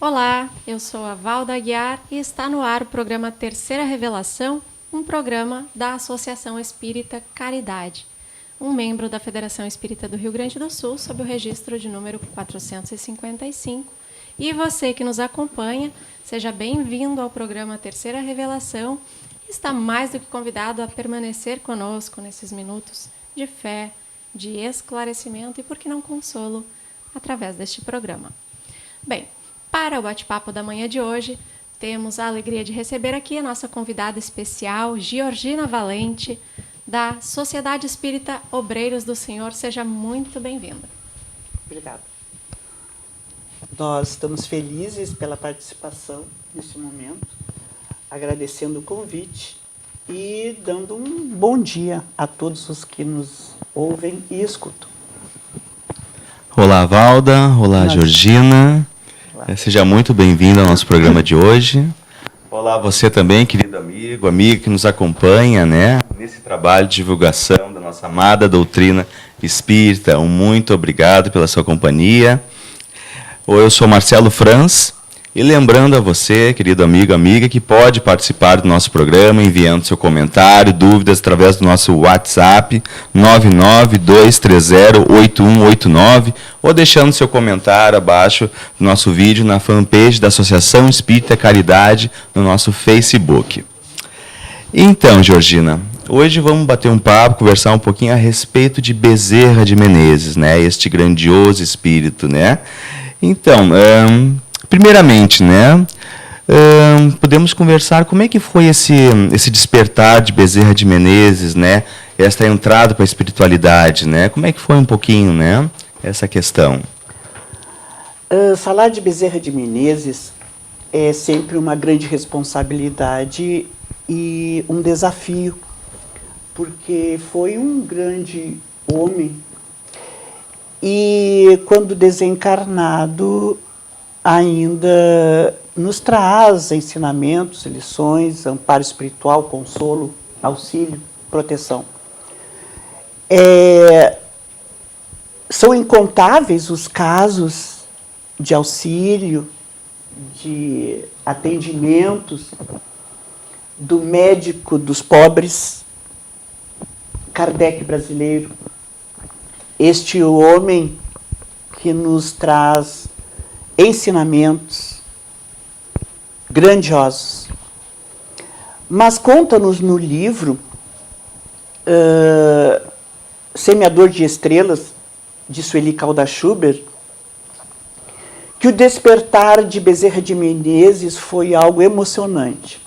Olá, eu sou a Valda Aguiar e está no ar o programa Terceira Revelação, um programa da Associação Espírita Caridade, um membro da Federação Espírita do Rio Grande do Sul, sob o registro de número 455. E você que nos acompanha, seja bem-vindo ao programa Terceira Revelação. Está mais do que convidado a permanecer conosco nesses minutos de fé, de esclarecimento e, por que não, consolo, através deste programa. Bem, para o bate-papo da manhã de hoje, temos a alegria de receber aqui a nossa convidada especial, Georgina Valente, da Sociedade Espírita Obreiros do Senhor. Seja muito bem-vinda. Obrigada. Nós estamos felizes pela participação neste momento, agradecendo o convite e dando um bom dia a todos os que nos ouvem e escutam. Olá, Valda. Olá, Georgina. Seja muito bem-vindo ao nosso programa de hoje. Olá, você também, querido amigo, amiga que nos acompanha, né, nesse trabalho de divulgação da nossa amada doutrina espírita. Muito obrigado pela sua companhia. Eu sou Marcelo Franz e lembrando a você, querido amigo, amiga, que pode participar do nosso programa enviando seu comentário, dúvidas através do nosso WhatsApp 992308189 ou deixando seu comentário abaixo do nosso vídeo na fanpage da Associação Espírita Caridade no nosso Facebook. Então, Georgina, hoje vamos bater um papo, conversar um pouquinho a respeito de Bezerra de Menezes, né? Este grandioso espírito, né? Então, primeiramente, né? Podemos conversar como é que foi esse despertar de Bezerra de Menezes, né? Esta entrada para a espiritualidade, né? Como é que foi um pouquinho, né? Essa questão. Falar de Bezerra de Menezes é sempre uma grande responsabilidade e um desafio, porque foi um grande homem e, quando desencarnado, ainda nos traz ensinamentos, lições, amparo espiritual, consolo, auxílio, proteção. São incontáveis os casos de auxílio, de atendimentos do médico dos pobres, Kardec brasileiro, este homem que nos traz ensinamentos grandiosos. Mas conta-nos no livro Semeador de Estrelas, de Sueli Caldas Schubert, que o despertar de Bezerra de Menezes foi algo emocionante.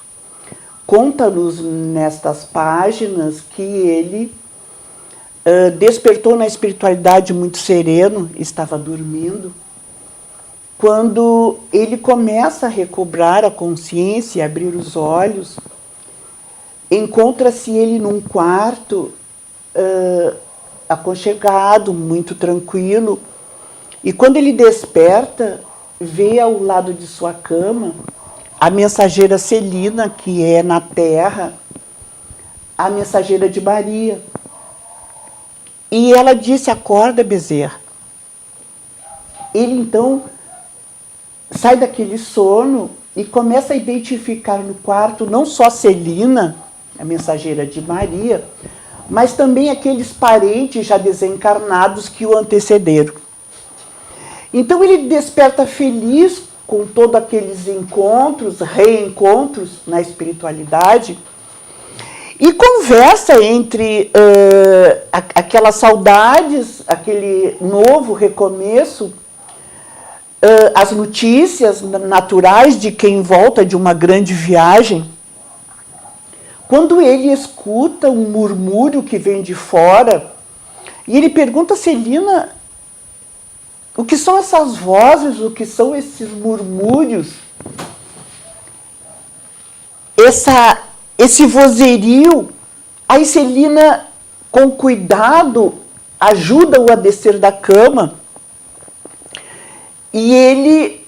Conta-nos nestas páginas que ele despertou na espiritualidade muito sereno, estava dormindo, quando ele começa a recobrar a consciência e abrir os olhos, encontra-se ele num quarto aconchegado, muito tranquilo, e quando ele desperta, vê ao lado de sua cama a mensageira Celina, que é na terra a mensageira de Maria. E ela disse: acorda, Bezerra. Ele então sai daquele sono e começa a identificar no quarto não só Celina, a mensageira de Maria, mas também aqueles parentes já desencarnados que o antecederam. Então ele desperta feliz com todos aqueles encontros, reencontros na espiritualidade, e conversa entre aquelas saudades, aquele novo recomeço, as notícias naturais de quem volta de uma grande viagem. Quando ele escuta um murmúrio que vem de fora, e ele pergunta a Celina: o que são essas vozes, o que são esses murmúrios? Esse vozerio. Aí Celina, com cuidado, ajuda-o a descer da cama. E ele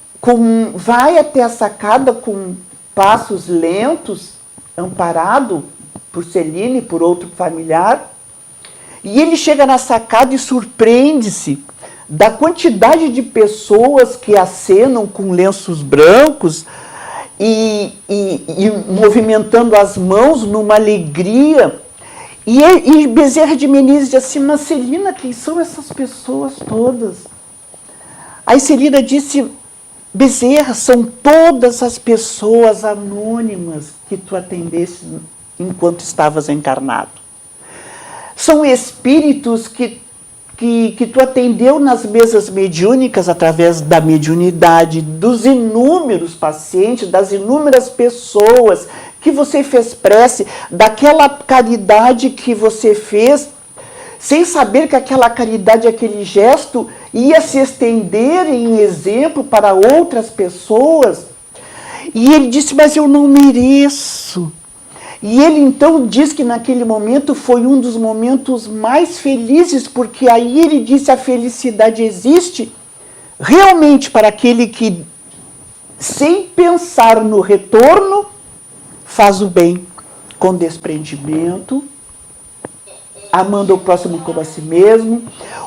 vai até a sacada com passos lentos, amparado por Celina e por outro familiar. E ele chega na sacada e surpreende-se da quantidade de pessoas que acenam com lenços brancos e movimentando as mãos numa alegria. E Bezerra de Menezes disse assim, mas Celina, quem são essas pessoas todas? Aí Celina disse, Bezerra, são todas as pessoas anônimas que tu atendeste enquanto estavas encarnado. São espíritos que tu atendeu nas mesas mediúnicas através da mediunidade, dos inúmeros pacientes, das inúmeras pessoas que você fez prece, daquela caridade que você fez, sem saber que aquela caridade, aquele gesto, ia se estender em exemplo para outras pessoas. E ele disse, mas eu não mereço. E ele então diz que naquele momento foi um dos momentos mais felizes, porque aí ele disse, a felicidade existe realmente para aquele que, sem pensar no retorno, faz o bem com desprendimento, amando o próximo como a si mesmo,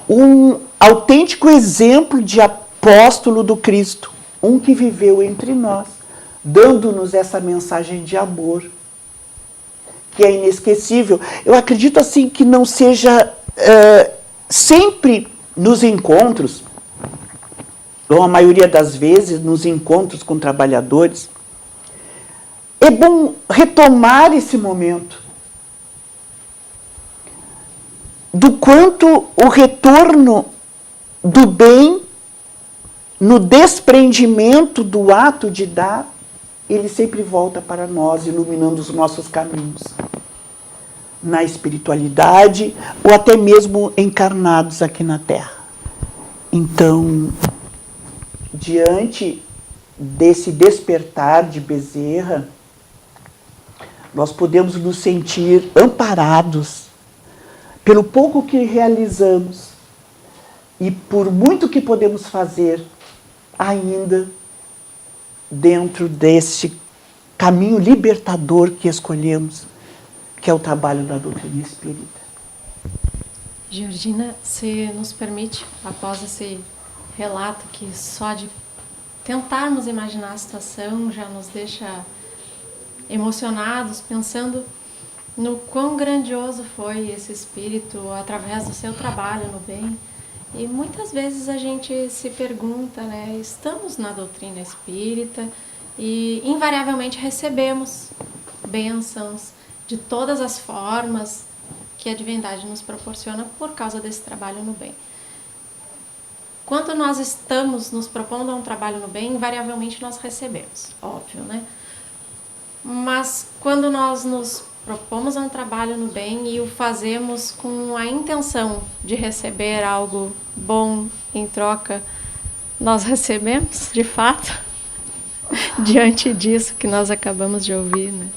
um autêntico exemplo de apóstolo do Cristo, um que viveu entre nós, dando-nos essa mensagem de amor, que é inesquecível. Eu acredito assim que não seja sempre nos encontros, ou a maioria das vezes nos encontros com trabalhadores, é bom retomar esse momento, do quanto o retorno do bem, no desprendimento do ato de dar, ele sempre volta para nós, iluminando os nossos caminhos, na espiritualidade, ou até mesmo encarnados aqui na Terra. Então, diante desse despertar de Bezerra, nós podemos nos sentir amparados pelo pouco que realizamos e por muito que podemos fazer ainda dentro desse caminho libertador que escolhemos, que é o trabalho da doutrina espírita. Georgina, se nos permite, após esse relato que só de tentarmos imaginar a situação já nos deixa emocionados, pensando no quão grandioso foi esse espírito através do seu trabalho no bem. E muitas vezes a gente se pergunta, né, estamos na doutrina espírita e invariavelmente recebemos bênçãos de todas as formas que a divindade nos proporciona por causa desse trabalho no bem. Quando nós estamos nos propondo a um trabalho no bem, invariavelmente nós recebemos, óbvio, né? Mas quando nós nos propomos a um trabalho no bem e o fazemos com a intenção de receber algo bom em troca, nós recebemos, de fato, diante disso que nós acabamos de ouvir, né?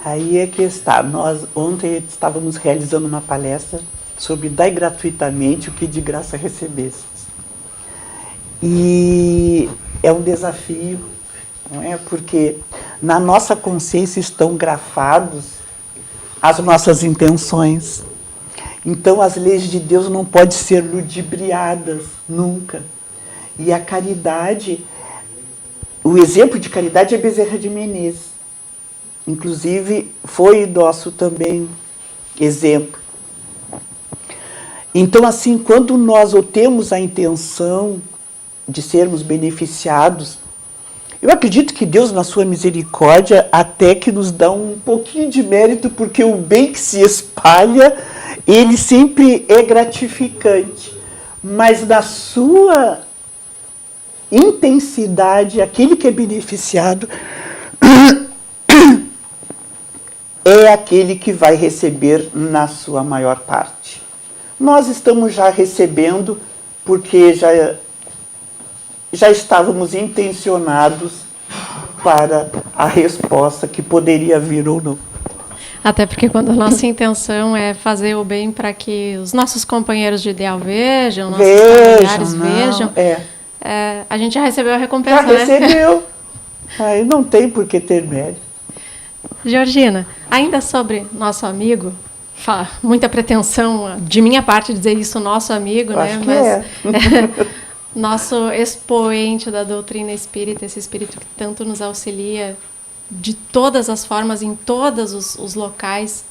Aí é que está. Nós ontem estávamos realizando uma palestra sobre dai gratuitamente o que de graça recebesses. E é um desafio, não é? Porque na nossa consciência estão grafados as nossas intenções. Então as leis de Deus não podem ser ludibriadas nunca. E a caridade, o exemplo de caridade é Bezerra de Menezes. Inclusive foi nosso também exemplo. Então assim, quando nós temos a intenção de sermos beneficiados, eu acredito que Deus, na sua misericórdia, até que nos dá um pouquinho de mérito, porque o bem que se espalha, ele sempre é gratificante. Mas na sua intensidade, aquele que é beneficiado é aquele que vai receber na sua maior parte. Nós estamos já recebendo, porque já estávamos intencionados para a resposta que poderia vir ou não. Até porque quando a nossa intenção é fazer o bem para que os nossos companheiros de ideal vejam, nossos familiares vejam, a gente já recebeu a recompensa, já recebeu. Aí não tem por que ter mérito. Georgina, ainda sobre nosso amigo muita pretensão de minha parte dizer isso nosso amigo, né? Acho que Mas nosso expoente da doutrina espírita, esse espírito que tanto nos auxilia de todas as formas, em todos os locais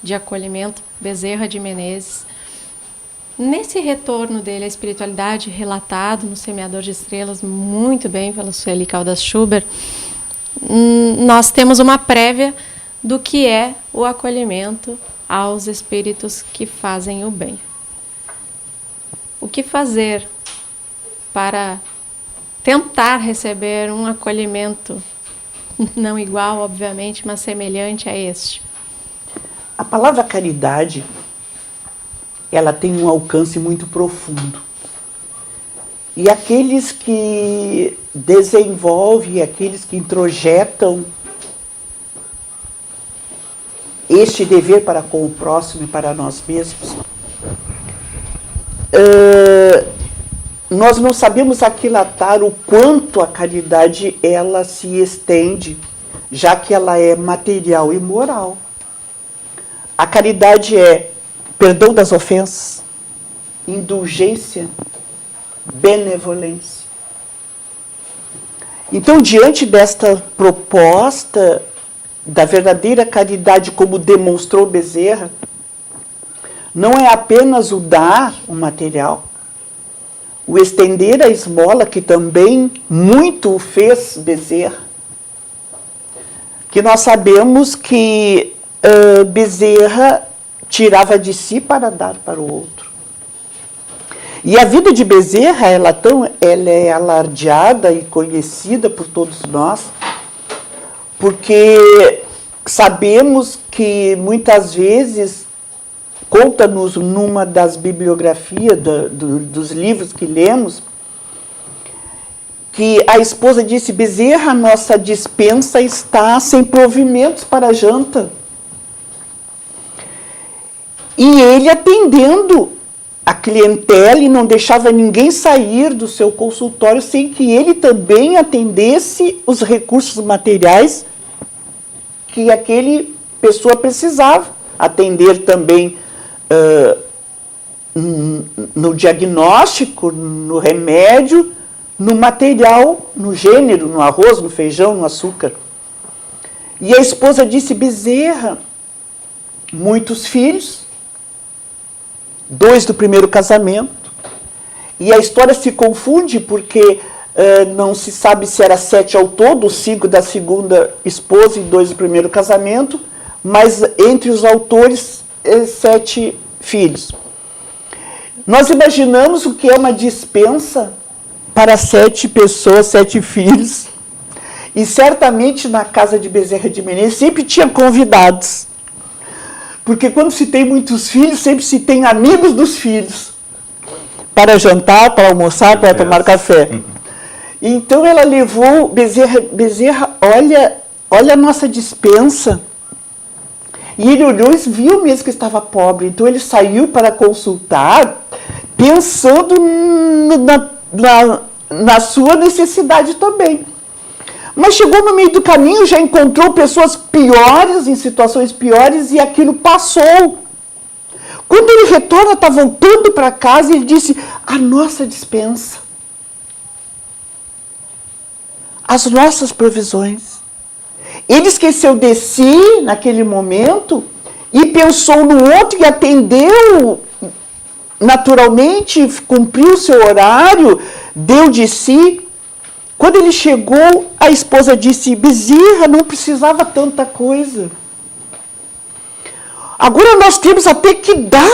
de acolhimento, Bezerra de Menezes. Nesse retorno dele à espiritualidade, relatado no Semeador de Estrelas, muito bem pela Sueli Caldas Schubert, nós temos uma prévia do que é o acolhimento aos espíritos que fazem o bem. O que fazer para tentar receber um acolhimento não igual, obviamente, mas semelhante a este? A palavra caridade, ela tem um alcance muito profundo. E aqueles que desenvolvem, aqueles que introjetam este dever para com o próximo e para nós mesmos, nós não sabemos aquilatar o quanto a caridade ela se estende, já que ela é material e moral. A caridade é perdão das ofensas, indulgência, benevolência. Então, diante desta proposta da verdadeira caridade, como demonstrou Bezerra, não é apenas o dar o material, o estender a esmola, que também muito o fez Bezerra, que nós sabemos que Bezerra tirava de si para dar para o outro. E a vida de Bezerra, ela é alardeada e conhecida por todos nós, porque sabemos que muitas vezes, conta-nos numa das bibliografias dos livros que lemos, que a esposa disse: Bezerra, nossa despensa está sem provimentos para a janta. E ele atendendo a clientela e não deixava ninguém sair do seu consultório sem que ele também atendesse os recursos materiais que aquele pessoa precisava. Atender também no diagnóstico, no remédio, no material, no gênero, no arroz, no feijão, no açúcar. E a esposa disse: Bezerra, muitos filhos, 2 do primeiro casamento, e a história se confunde porque não se sabe se era 7 ao todo, 5 da segunda esposa e 2 do primeiro casamento, mas entre os autores, 7 filhos. Nós imaginamos o que é uma dispensa para 7 pessoas, 7 filhos, e certamente na casa de Bezerra de Menezes sempre tinha convidados. Porque quando se tem muitos filhos, sempre se tem amigos dos filhos para jantar, para almoçar, para tomar café. Então ela levou Bezerra, olha a nossa despensa. E ele olhou e viu mesmo que estava pobre. Então ele saiu para consultar, pensando na sua necessidade também. Mas chegou no meio do caminho, já encontrou pessoas piores, em situações piores, e aquilo passou. Quando ele retorna, está voltando para casa, ele disse: a nossa despensa, as nossas provisões. Ele esqueceu de si naquele momento e pensou no outro e atendeu naturalmente, cumpriu o seu horário, deu de si. Quando ele chegou, a esposa disse: Bezerra, não precisava tanta coisa. Agora nós temos até que dar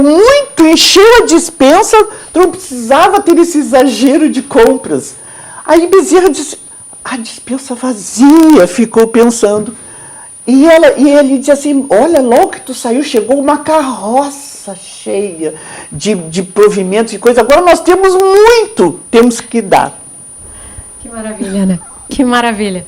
muito, encheu a despensa, não precisava ter esse exagero de compras. Aí Bezerra disse: a despensa vazia, ficou pensando. E ele disse assim: olha, logo que tu saiu, chegou uma carroça cheia de provimentos e coisa. Agora nós temos muito, temos que dar. Que maravilha, né? Que maravilha.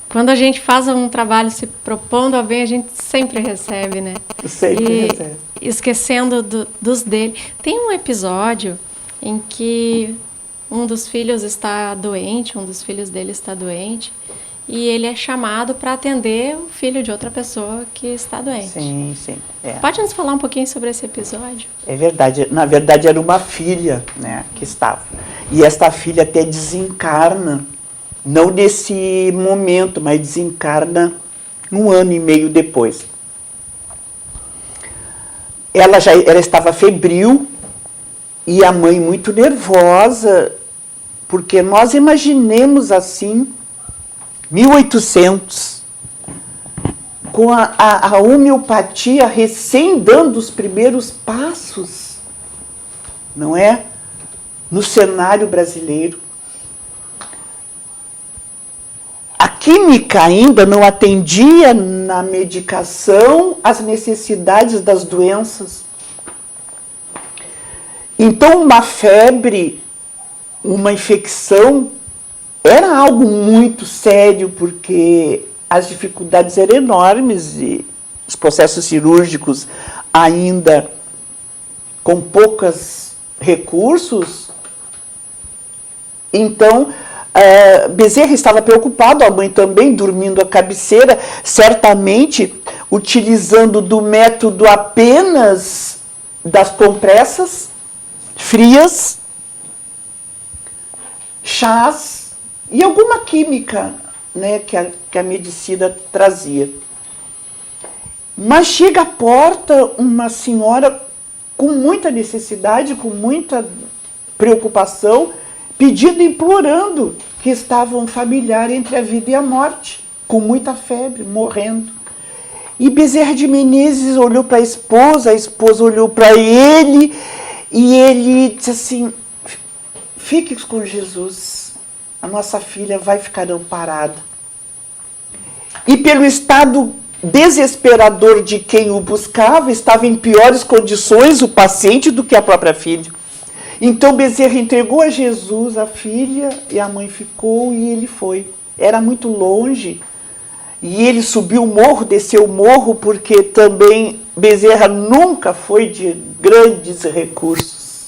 Quando a gente faz um trabalho se propondo a bem, a gente sempre recebe, né? Sempre recebe. Esquecendo dos dele. Tem um episódio em que um dos filhos está doente, um dos filhos dele está doente, e ele é chamado para atender o filho de outra pessoa que está doente. Sim, sim. É. Pode nos falar um pouquinho sobre esse episódio? É verdade. Na verdade, era uma filha, né, que estava. E esta filha até desencarna, não nesse momento, mas desencarna 1 ano e meio depois. Ela estava febril e a mãe muito nervosa, porque nós imaginemos assim, 1800, com a homeopatia recém dando os primeiros passos, não é? No cenário brasileiro. A química ainda não atendia na medicação as necessidades das doenças. Então, uma febre, uma infecção, era algo muito sério, porque as dificuldades eram enormes e os processos cirúrgicos ainda com poucos recursos. Então, Bezerra estava preocupado, a mãe também, dormindo à cabeceira, certamente utilizando do método apenas das compressas frias, chás e alguma química, né, que a medicina trazia. Mas chega à porta uma senhora com muita necessidade, com muita preocupação, pedindo, implorando, que estava um familiar entre a vida e a morte, com muita febre, morrendo. E Bezerra de Menezes olhou para a esposa olhou para ele, e ele disse assim: fique com Jesus, a nossa filha vai ficar amparada. E pelo estado desesperador de quem o buscava, estava em piores condições o paciente do que a própria filha. Então Bezerra entregou a Jesus a filha e a mãe ficou e ele foi. Era muito longe e ele subiu o morro, desceu o morro, porque também Bezerra nunca foi de grandes recursos.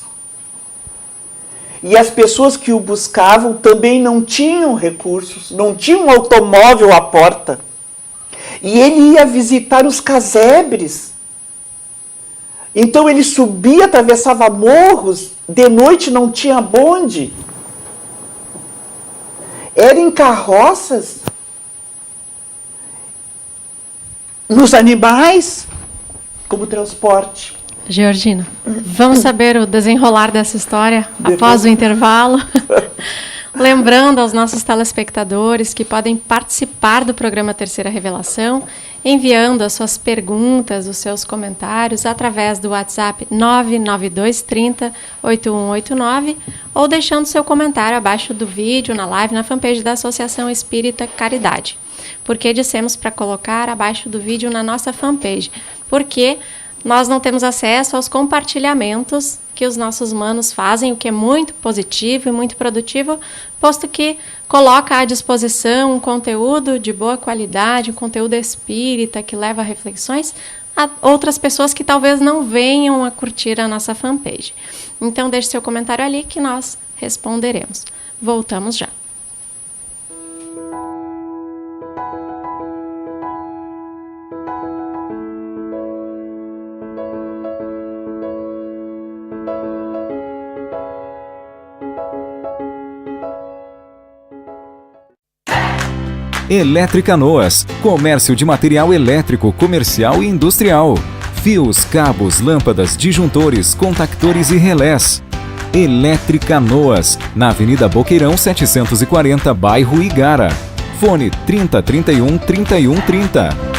E as pessoas que o buscavam também não tinham recursos, não tinham um automóvel à porta. E ele ia visitar os casebres. Então ele subia, atravessava morros, de noite não tinha bonde. Era em carroças, nos animais, como transporte. Georgina, vamos saber o desenrolar dessa história após o intervalo. Lembrando aos nossos telespectadores que podem participar do programa Terceira Revelação, enviando as suas perguntas, os seus comentários através do WhatsApp 99230-8189 ou deixando seu comentário abaixo do vídeo, na live, na fanpage da Associação Espírita Caridade. Por que dissemos para colocar abaixo do vídeo na nossa fanpage? Porque nós não temos acesso aos compartilhamentos que os nossos manos fazem, o que é muito positivo e muito produtivo, posto que coloca à disposição um conteúdo de boa qualidade, um conteúdo espírita que leva a reflexões a outras pessoas que talvez não venham a curtir a nossa fanpage. Então deixe seu comentário ali que nós responderemos. Voltamos já. Eletricanoas, comércio de material elétrico, comercial e industrial. Fios, cabos, lâmpadas, disjuntores, contactores e relés. Eletricanoas, na Avenida Boqueirão 740, bairro Igara. Fone 3031 3130.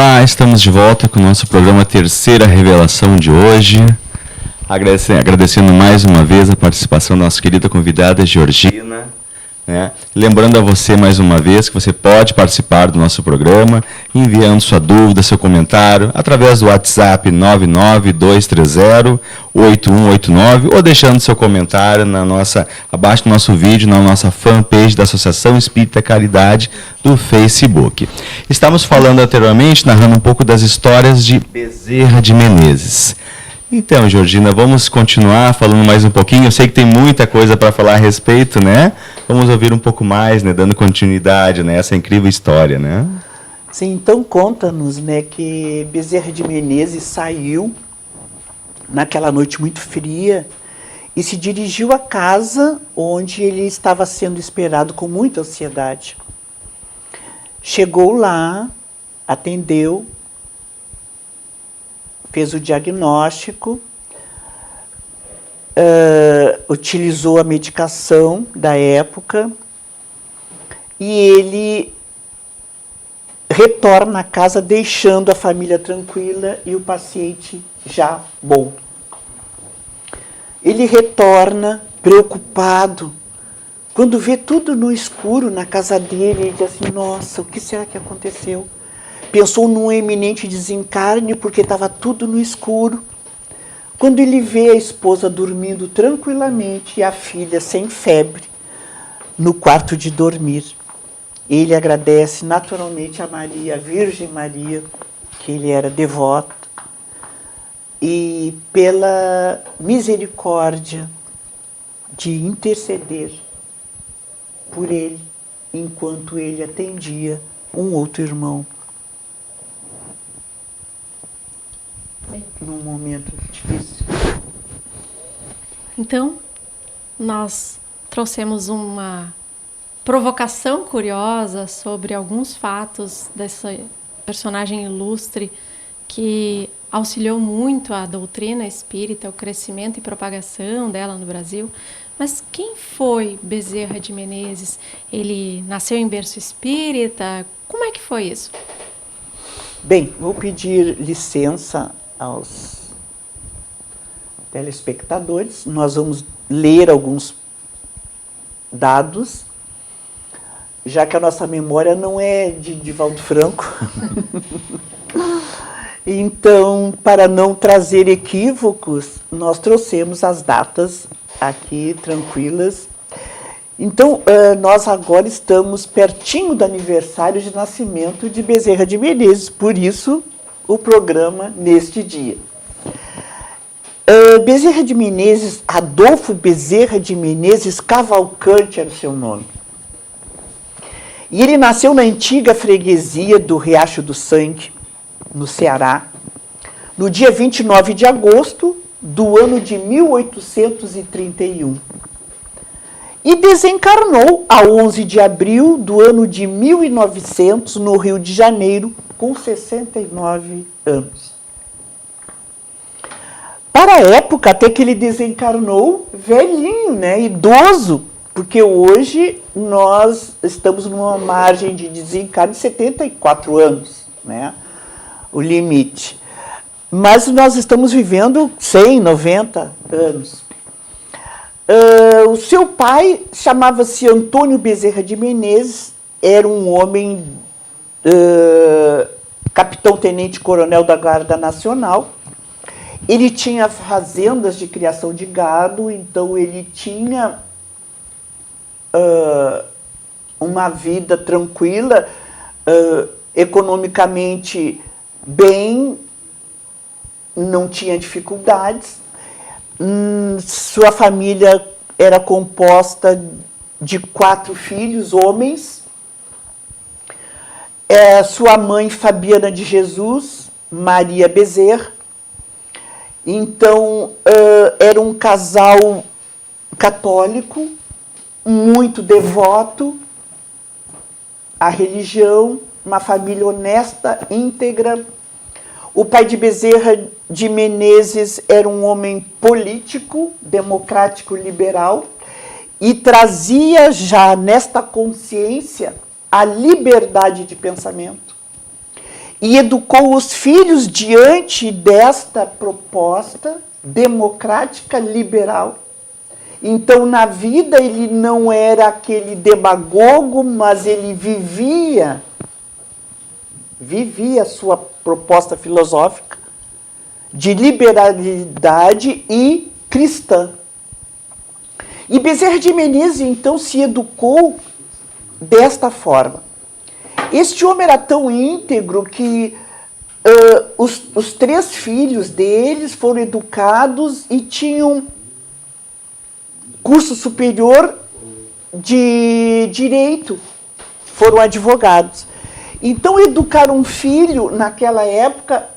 Olá, estamos de volta com o nosso programa Terceira Revelação de hoje. Agradecendo mais uma vez a participação da nossa querida convidada Georgina. Né? Lembrando a você mais uma vez que você pode participar do nosso programa enviando sua dúvida, seu comentário através do WhatsApp 99230-8189 ou deixando seu comentário abaixo do nosso vídeo na nossa fanpage da Associação Espírita Caridade do Facebook. Estamos falando anteriormente, narrando um pouco das histórias de Bezerra de Menezes. Então, Georgina, vamos continuar falando mais um pouquinho. Eu sei que tem muita coisa para falar a respeito, né? Vamos ouvir um pouco mais, né? Dando continuidade, né? Essa incrível história, né? Sim, então conta-nos, né, que Bezerra de Menezes saiu naquela noite muito fria e se dirigiu à casa onde ele estava sendo esperado com muita ansiedade. Chegou lá, atendeu, fez o diagnóstico, utilizou a medicação da época e ele retorna à casa deixando a família tranquila e o paciente já bom. Ele retorna preocupado. Quando vê tudo no escuro na casa dele, ele diz assim, nossa, o que será que aconteceu? Pensou num iminente desencarne porque estava tudo no escuro. Quando ele vê a esposa dormindo tranquilamente e a filha sem febre no quarto de dormir, ele agradece naturalmente a Maria, a Virgem Maria, que ele era devoto, e pela misericórdia de interceder por ele, enquanto ele atendia um outro irmão. Num momento difícil. Então, nós trouxemos uma provocação curiosa sobre alguns fatos dessa personagem ilustre que auxiliou muito a doutrina espírita, o crescimento e propagação dela no Brasil. Mas quem foi Bezerra de Menezes? Ele nasceu em berço espírita? Como é que foi isso? Bem, vou pedir licença aos telespectadores. Nós vamos ler alguns dados, já que a nossa memória não é de Divaldo Franco. Então, para não trazer equívocos, nós trouxemos as datas aqui tranquilas. Então, nós agora estamos pertinho do aniversário de nascimento de Bezerra de Menezes, por isso o programa neste dia. Bezerra de Menezes, Adolfo Bezerra de Menezes Cavalcante era o seu nome. E ele nasceu na antiga freguesia do Riacho do Sangue, no Ceará, no dia 29 de agosto do ano de 1831. E desencarnou a 11 de abril do ano de 1900, no Rio de Janeiro, com 69 anos. Para a época, até que ele desencarnou velhinho, né, idoso, porque hoje nós estamos numa margem de desencarne de 74 anos, né, o limite. Mas nós estamos vivendo 100, 90 anos. O seu pai chamava-se Antônio Bezerra de Menezes, era um homem capitão-tenente-coronel da Guarda Nacional. Ele tinha fazendas de criação de gado, então ele tinha uma vida tranquila, economicamente bem, não tinha dificuldades. Sua família era composta de 4 filhos, homens. Sua mãe, Fabiana de Jesus, Maria Bezerra. Então, era um casal católico, muito devoto à religião, uma família honesta, íntegra. O pai de Bezerra de Menezes era um homem político, democrático, liberal, e trazia já nesta consciência a liberdade de pensamento. e educou os filhos diante desta proposta democrática liberal. Então, na vida, ele não era aquele demagogo, mas ele vivia a sua proposta filosófica de liberalidade e cristã. E Bezerra de Menezes, então, se educou desta forma. Este homem era tão íntegro que os 3 filhos deles foram educados e tinham curso superior de direito, foram advogados. Então, educar um filho naquela época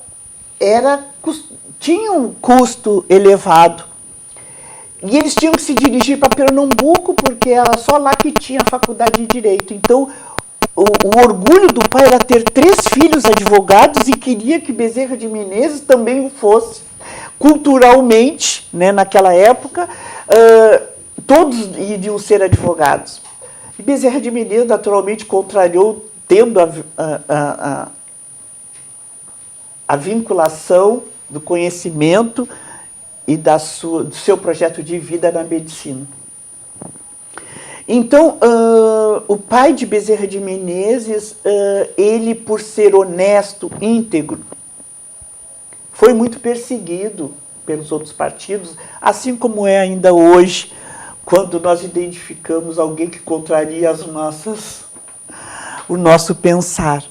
tinha um custo elevado. E eles tinham que se dirigir para Pernambuco, porque era só lá que tinha a faculdade de direito. Então, o orgulho do pai era ter 3 filhos advogados e queria que Bezerra de Menezes também o fosse. Culturalmente, né, naquela época, todos iriam ser advogados. E Bezerra de Menezes, naturalmente, contrariou, tendo a vinculação do conhecimento e do seu projeto de vida na medicina. Então, o pai de Bezerra de Menezes, ele, por ser honesto, íntegro, foi muito perseguido pelos outros partidos, assim como é ainda hoje, quando nós identificamos alguém que contraria o nosso pensar.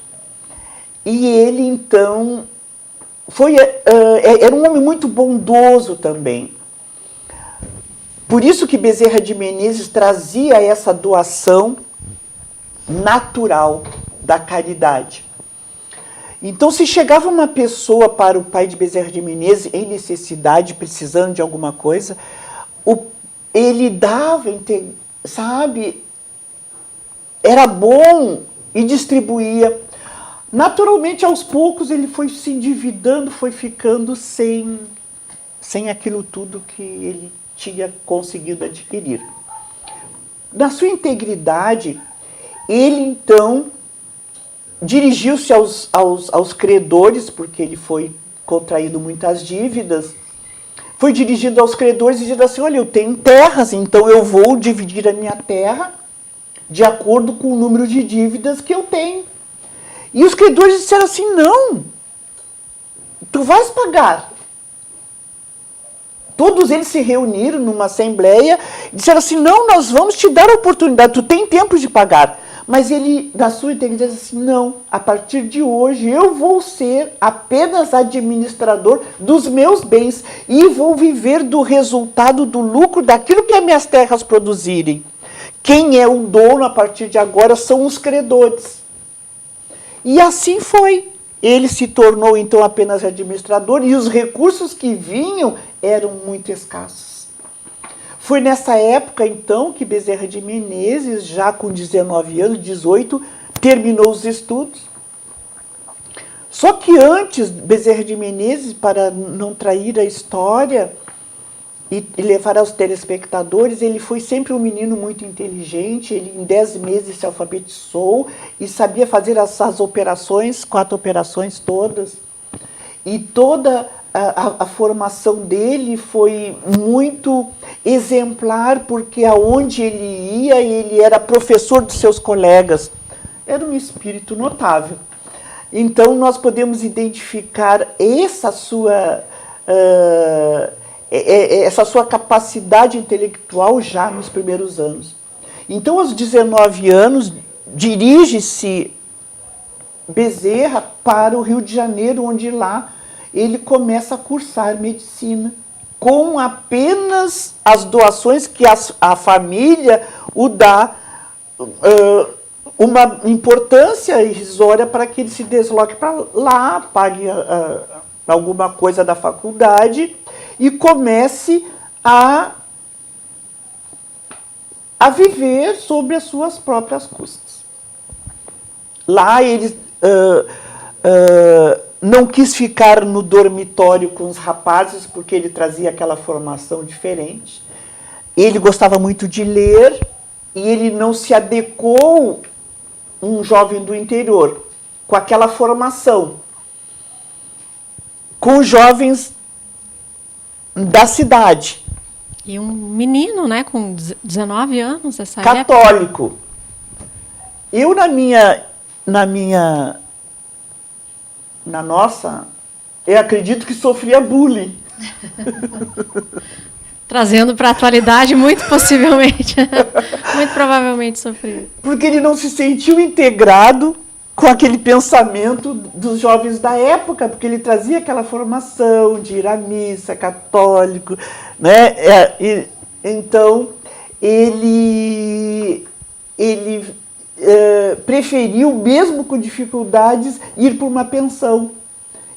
E ele, então, era um homem muito bondoso também. Por isso que Bezerra de Menezes trazia essa doação natural da caridade. Então, se chegava uma pessoa para o pai de Bezerra de Menezes em necessidade, precisando de alguma coisa, ele dava, sabe, era bom e distribuía. Naturalmente, aos poucos, ele foi se endividando, foi ficando sem aquilo tudo que ele tinha conseguido adquirir. Na sua integridade, ele, então, dirigiu-se aos credores, porque ele foi contraído muitas dívidas, foi dirigido aos credores e disse assim, olha, eu tenho terras, então eu vou dividir a minha terra de acordo com o número de dívidas que eu tenho. E os credores disseram assim, não, tu vais pagar. Todos eles se reuniram numa assembleia e disseram assim, não, nós vamos te dar a oportunidade, tu tem tempo de pagar. Mas ele, na sua integridade, disse assim, não, a partir de hoje eu vou ser apenas administrador dos meus bens e vou viver do resultado, do lucro, daquilo que as minhas terras produzirem. Quem é o dono a partir de agora são os credores. E assim foi. Ele se tornou, então, apenas administrador e os recursos que vinham eram muito escassos. Foi nessa época, então, que Bezerra de Menezes, já com 19 anos, 18, terminou os estudos. Só que antes, Bezerra de Menezes, para não trair a história e levar aos telespectadores, ele foi sempre um menino muito inteligente, ele em 10 meses se alfabetizou e sabia fazer essas operações, 4 operações todas. E toda a formação dele foi muito exemplar, porque aonde ele ia, ele era professor dos seus colegas. Era um espírito notável. Então, nós podemos identificar essa sua capacidade intelectual já nos primeiros anos. Então, aos 19 anos, dirige-se Bezerra para o Rio de Janeiro, onde lá ele começa a cursar medicina, com apenas as doações que a família o dá, uma importância irrisória para que ele se desloque para lá, pague alguma coisa da faculdade e comece a viver sobre as suas próprias custas. Lá ele não quis ficar no dormitório com os rapazes, porque ele trazia aquela formação diferente. Ele gostava muito de ler e ele não se adequou um jovem do interior. com aquela formação, com os jovens da cidade. E um menino, né, com 19 anos, essa época. Católico. Eu eu acredito que sofria bullying. Trazendo para a atualidade, muito possivelmente, muito provavelmente sofrido. Porque ele não se sentiu integrado com aquele pensamento dos jovens da época, porque ele trazia aquela formação de ir à missa, católico, né? Então, ele preferiu, mesmo com dificuldades, ir para uma pensão.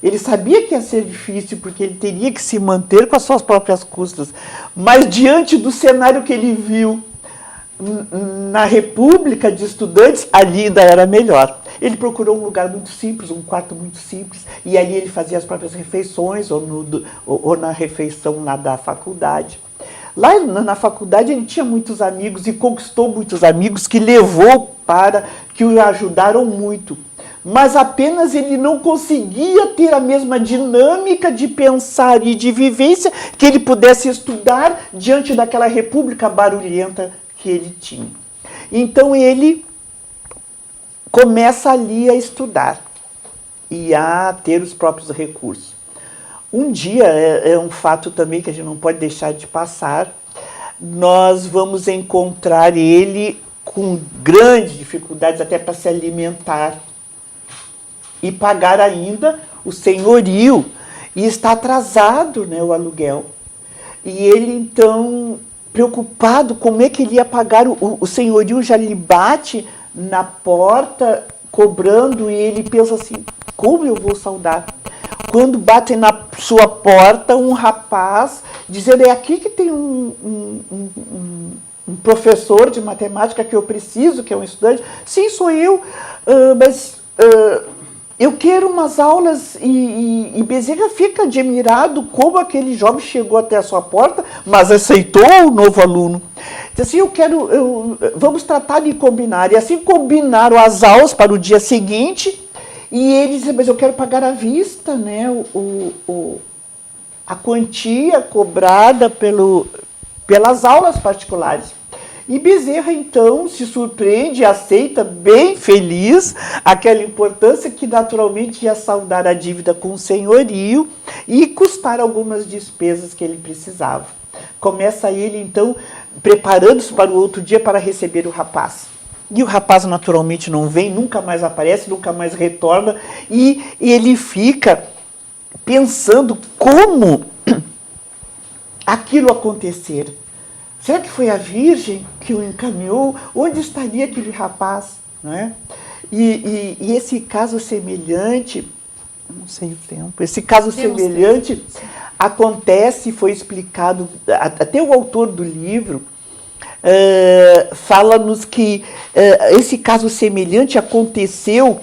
Ele sabia que ia ser difícil, porque ele teria que se manter com as suas próprias custas. Mas, diante do cenário que ele viu na República de Estudantes, ali ainda era melhor. Ele procurou um lugar muito simples, um quarto muito simples, e ali ele fazia as próprias refeições, ou na refeição lá da faculdade. Lá na faculdade ele tinha muitos amigos e conquistou muitos amigos que levou que o ajudaram muito. Mas apenas ele não conseguia ter a mesma dinâmica de pensar e de vivência que ele pudesse estudar diante daquela república barulhenta que ele tinha. Então ele começa ali a estudar e a ter os próprios recursos. Um dia, é um fato também que a gente não pode deixar de passar, nós vamos encontrar ele com grandes dificuldades até para se alimentar e pagar ainda o senhorio, e está atrasado, né, o aluguel. E ele, então, preocupado como é que ele ia pagar, o senhorio já lhe bate na porta, cobrando, e ele pensa assim, como eu vou saldar? Quando batem na sua porta, um rapaz dizendo, é aqui que tem um professor de matemática que eu preciso, que é um estudante. Sim, sou eu, mas eu quero umas aulas, e Bezerra fica admirado como aquele jovem chegou até a sua porta, mas aceitou o novo aluno. Diz assim, vamos tratar de combinar. E assim combinaram as aulas para o dia seguinte, e ele disse, mas eu quero pagar à vista, né, a quantia cobrada pelas aulas particulares. E Bezerra, então, se surpreende e aceita, bem feliz, aquela importância que naturalmente ia saldar a dívida com o senhorio e custar algumas despesas que ele precisava. Começa ele, então, preparando-se para o outro dia para receber o rapaz. E o rapaz, naturalmente, não vem, nunca mais aparece, nunca mais retorna, e ele fica pensando como aquilo acontecer. Será que foi a Virgem que o encaminhou? Onde estaria aquele rapaz? Não é? E esse caso semelhante, não sei o tempo, esse caso semelhante acontece, foi explicado, até o autor do livro fala-nos que esse caso semelhante aconteceu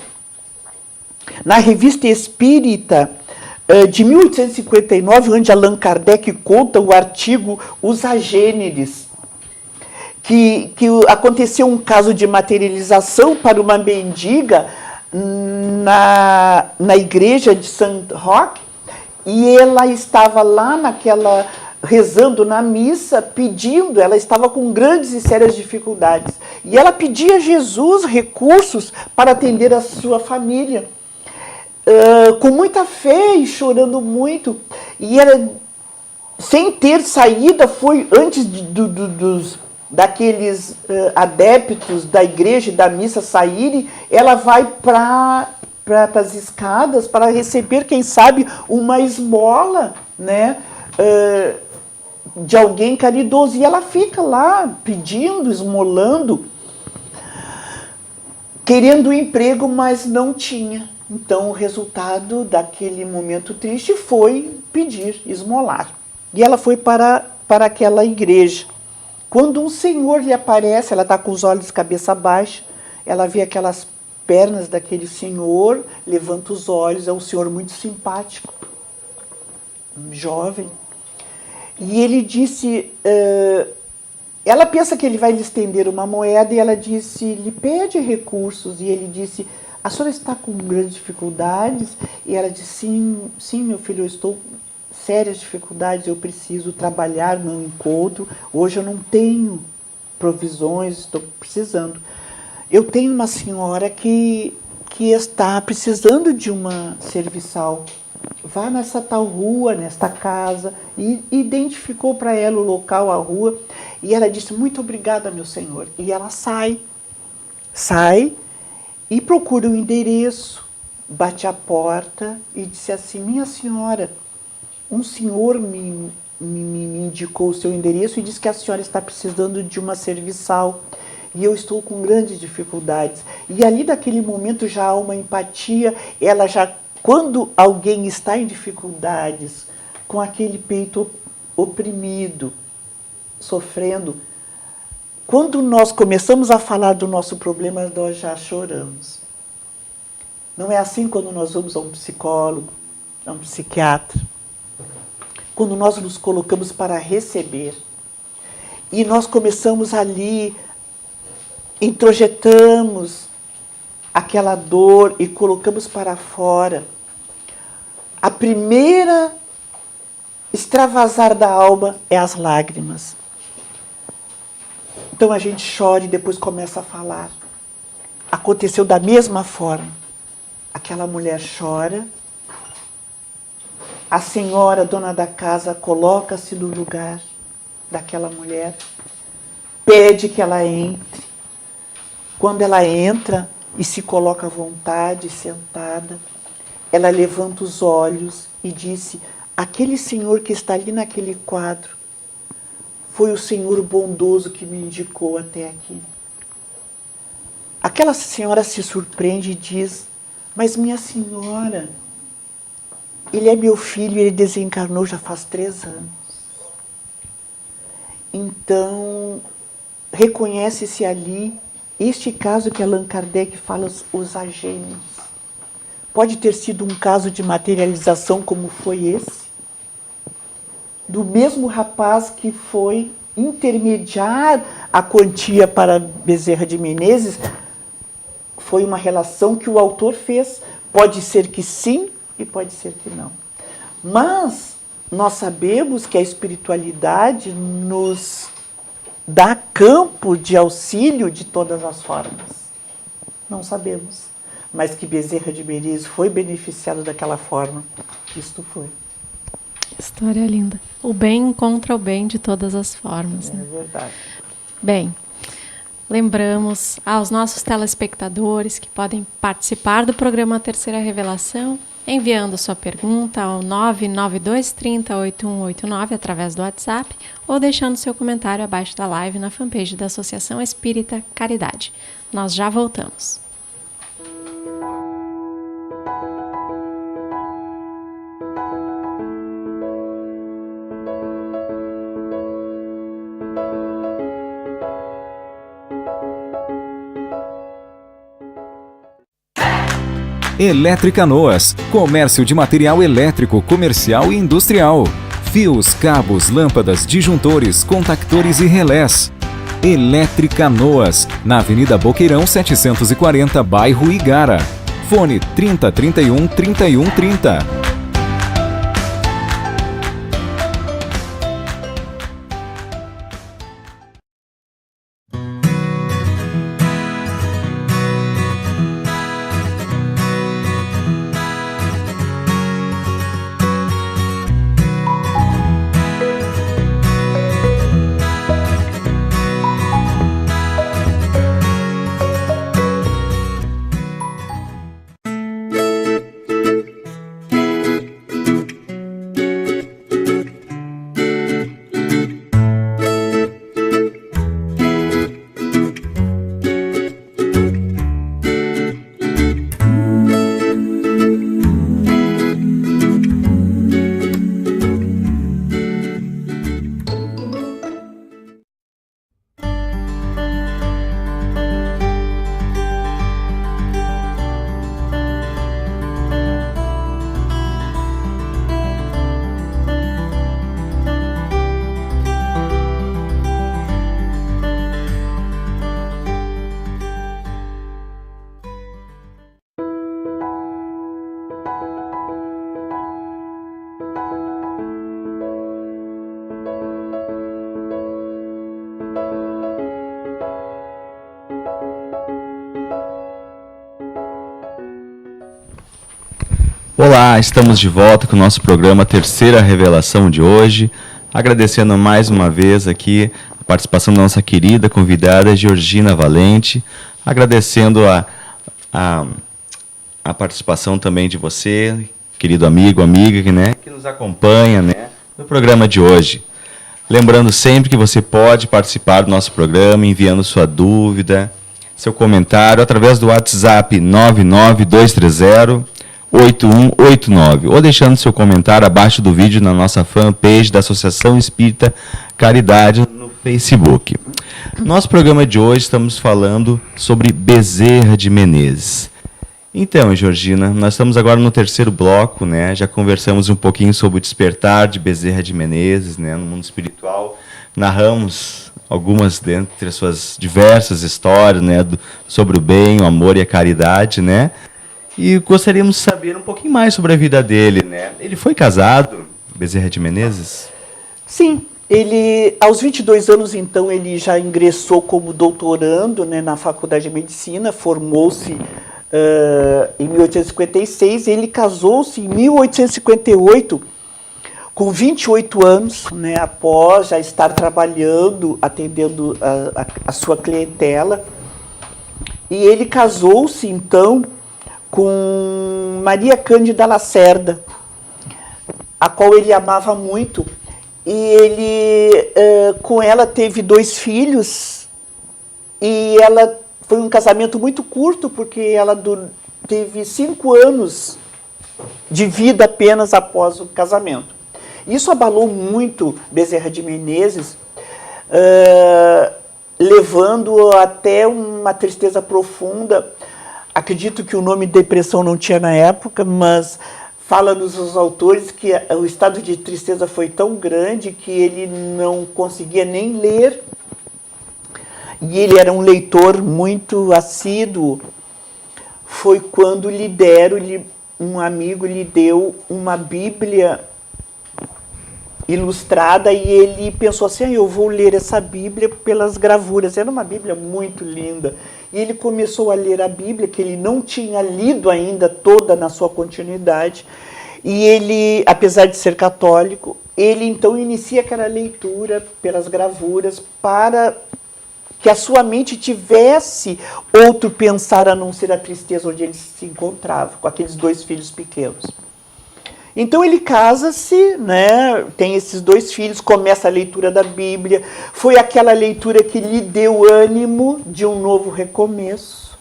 na Revista Espírita de 1859, onde Allan Kardec conta o artigo Os Agêneres, que aconteceu um caso de materialização para uma mendiga na igreja de Saint Roque, e ela estava lá rezando na missa, pedindo, ela estava com grandes e sérias dificuldades, e ela pedia a Jesus recursos para atender a sua família. Com muita fé e chorando muito, e ela, sem ter saída, foi antes daqueles adeptos da igreja e da missa saírem, ela vai para as escadas para receber, quem sabe, uma esmola, né, de alguém caridoso, e ela fica lá pedindo, esmolando, querendo um emprego, mas não tinha. Então, o resultado daquele momento triste foi pedir, esmolar. E ela foi para aquela igreja. Quando um senhor lhe aparece, ela está com os olhos de cabeça baixa, ela vê aquelas pernas daquele senhor, levanta os olhos, é um senhor muito simpático, jovem. E ele disse, ela pensa que ele vai lhe estender uma moeda, e ela disse, lhe pede recursos, e ele disse, a senhora está com grandes dificuldades? E ela disse, sim, sim, meu filho, eu estou com sérias dificuldades, eu preciso trabalhar, não encontro. Hoje eu não tenho provisões, estou precisando. Eu tenho uma senhora que está precisando de uma serviçal. Vá nessa tal rua, nesta casa. E identificou para ela o local, a rua. E ela disse, muito obrigada, meu senhor. E ela sai e procura o endereço, bate a porta e disse assim, minha senhora, um senhor me indicou o seu endereço e disse que a senhora está precisando de uma serviçal e eu estou com grandes dificuldades. E ali naquele momento já há uma empatia, ela já, quando alguém está em dificuldades, com aquele peito oprimido, sofrendo, quando nós começamos a falar do nosso problema, nós já choramos. Não é assim quando nós vamos a um psicólogo, a um psiquiatra. Quando nós nos colocamos para receber. E nós começamos ali, introjetamos aquela dor e colocamos para fora. A primeira extravasar da alma é as lágrimas. Então a gente chora e depois começa a falar. Aconteceu da mesma forma. Aquela mulher chora, a senhora, dona da casa, coloca-se no lugar daquela mulher, pede que ela entre. Quando ela entra e se coloca à vontade, sentada, ela levanta os olhos e disse, aquele senhor que está ali naquele quadro, foi o Senhor bondoso que me indicou até aqui. Aquela senhora se surpreende e diz, mas minha senhora, ele é meu filho, ele desencarnou já faz 3 anos. Então, reconhece-se ali este caso que Allan Kardec fala, os agênios. Pode ter sido um caso de materialização como foi esse, do mesmo rapaz que foi intermediar a quantia para Bezerra de Menezes, foi uma relação que o autor fez. Pode ser que sim e pode ser que não. Mas nós sabemos que a espiritualidade nos dá campo de auxílio de todas as formas. Não sabemos. Mas que Bezerra de Menezes foi beneficiado daquela forma, isto foi. História linda. O bem encontra o bem de todas as formas. É né? verdade. Bem, lembramos aos nossos telespectadores que podem participar do programa Terceira Revelação, enviando sua pergunta ao 992308189 através do WhatsApp ou deixando seu comentário abaixo da live na fanpage da Associação Espírita Caridade. Nós já voltamos. Eletricanoas, comércio de material elétrico, comercial e industrial. Fios, cabos, lâmpadas, disjuntores, contactores e relés. Eletricanoas, na Avenida Boqueirão 740, bairro Igara. Fone 3031 3130. Olá, estamos de volta com o nosso programa Terceira Revelação de hoje. Agradecendo mais uma vez aqui a participação da nossa querida convidada Georgina Valente. Agradecendo a participação também de você, querido amigo, amiga, né, que nos acompanha, né, no programa de hoje. Lembrando sempre que você pode participar do nosso programa enviando sua dúvida, seu comentário através do WhatsApp 99230-8189 ou deixando seu comentário abaixo do vídeo na nossa fanpage da Associação Espírita Caridade no Facebook. Nosso programa de hoje estamos falando sobre Bezerra de Menezes. Então, Georgina, nós estamos agora no terceiro bloco, né? Já conversamos um pouquinho sobre o despertar de Bezerra de Menezes, né, no mundo espiritual. Narramos algumas dentre as suas diversas histórias, né, sobre o bem, o amor e a caridade, né? E gostaríamos de saber um pouquinho mais sobre a vida dele, né? Ele foi casado, Bezerra de Menezes? Sim, ele, aos 22 anos, então, ele já ingressou como doutorando, né, na Faculdade de Medicina, formou-se em 1856, ele casou-se em 1858, com 28 anos, né, após já estar trabalhando, atendendo a sua clientela. E ele casou-se, então, com Maria Cândida Lacerda, a qual ele amava muito. E ele, com ela, teve 2 filhos, e ela foi um casamento muito curto, porque ela teve 5 anos de vida apenas após o casamento. Isso abalou muito Bezerra de Menezes, levando até uma tristeza profunda. Acredito que o nome depressão não tinha na época, mas fala-nos os autores que o estado de tristeza foi tão grande que ele não conseguia nem ler. E ele era um leitor muito assíduo. Foi quando um amigo lhe deu uma Bíblia ilustrada e ele pensou assim, eu vou ler essa Bíblia pelas gravuras. Era uma Bíblia muito linda. E ele começou a ler a Bíblia, que ele não tinha lido ainda toda na sua continuidade. E ele, apesar de ser católico, ele então inicia aquela leitura pelas gravuras para que a sua mente tivesse outro pensar a não ser a tristeza onde ele se encontrava, com aqueles 2 filhos pequenos. Então ele casa-se, né, tem esses 2 filhos, começa a leitura da Bíblia, foi aquela leitura que lhe deu ânimo de um novo recomeço.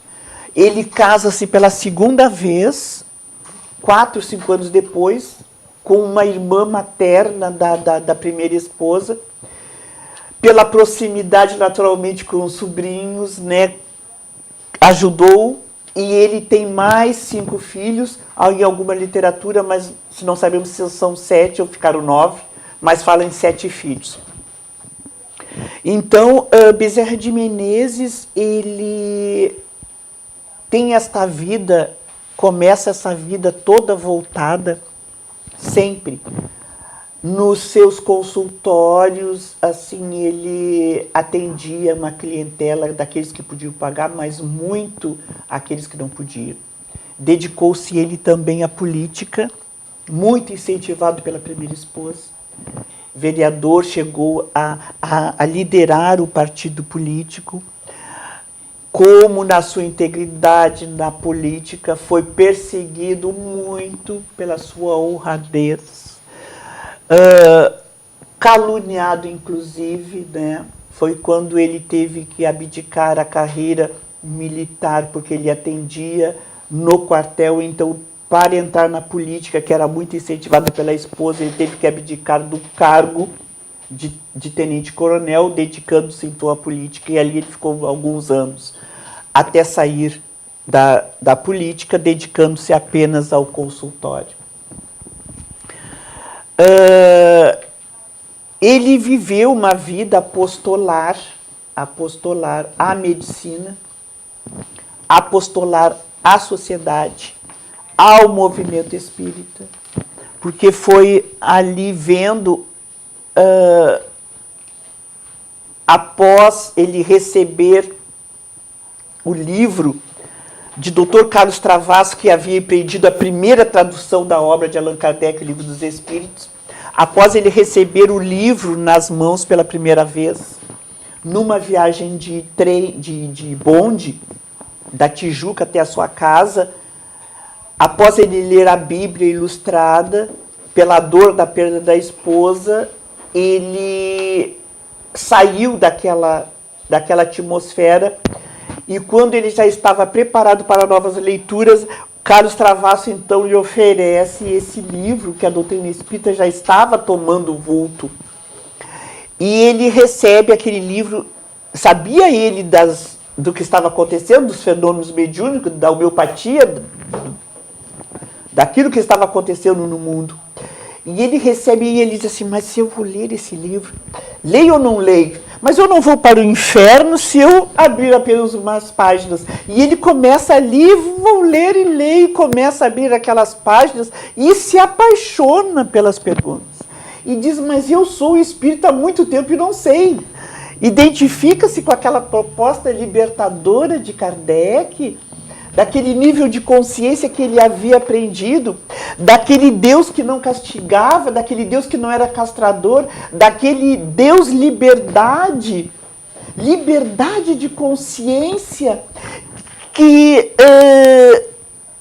Ele casa-se pela segunda vez, 4, 5 anos depois, com uma irmã materna da primeira esposa, pela proximidade, naturalmente, com os sobrinhos, né, ajudou, e ele tem mais 5 filhos, em alguma literatura, mas se não sabemos se são 7 ou ficaram 9, mas fala em 7 filhos. Então, Bezerra de Menezes, ele tem esta vida, começa essa vida toda voltada, sempre, nos seus consultórios, assim, ele atendia uma clientela daqueles que podiam pagar, mas muito àqueles que não podiam. Dedicou-se ele também à política, muito incentivado pela primeira esposa. Vereador, chegou a liderar o partido político. Como na sua integridade na política, foi perseguido muito pela sua honradez. Caluniado, inclusive, né? Foi quando ele teve que abdicar a carreira militar, porque ele atendia no quartel, então, para entrar na política, que era muito incentivada pela esposa, ele teve que abdicar do cargo de tenente-coronel, dedicando-se então à política, e ali ele ficou alguns anos, até sair da política, dedicando-se apenas ao consultório. Ele viveu uma vida apostolar à medicina, apostolar à sociedade, ao movimento espírita, porque foi ali vendo, após ele receber o livro de Dr. Carlos Travassos, que havia empreendido a primeira tradução da obra de Allan Kardec, o Livro dos Espíritos, após ele receber o livro nas mãos pela primeira vez, numa viagem de bonde, da Tijuca até a sua casa, após ele ler a Bíblia ilustrada, pela dor da perda da esposa, ele saiu daquela atmosfera, e quando ele já estava preparado para novas leituras, Carlos Travassos então lhe oferece esse livro, que a doutrina espírita já estava tomando vulto. E ele recebe aquele livro, sabia ele do que estava acontecendo, dos fenômenos mediúnicos, da homeopatia, daquilo que estava acontecendo no mundo. E ele recebe e ele diz assim, mas se eu vou ler esse livro, leio ou não leio? Mas eu não vou para o inferno se eu abrir apenas umas páginas. E ele começa ali, vou ler e leio, começa a abrir aquelas páginas e se apaixona pelas perguntas. E diz, mas eu sou espírita há muito tempo e não sei. Identifica-se com aquela proposta libertadora de Kardec, daquele nível de consciência que ele havia aprendido, daquele Deus que não castigava, daquele Deus que não era castrador, daquele Deus liberdade de consciência, que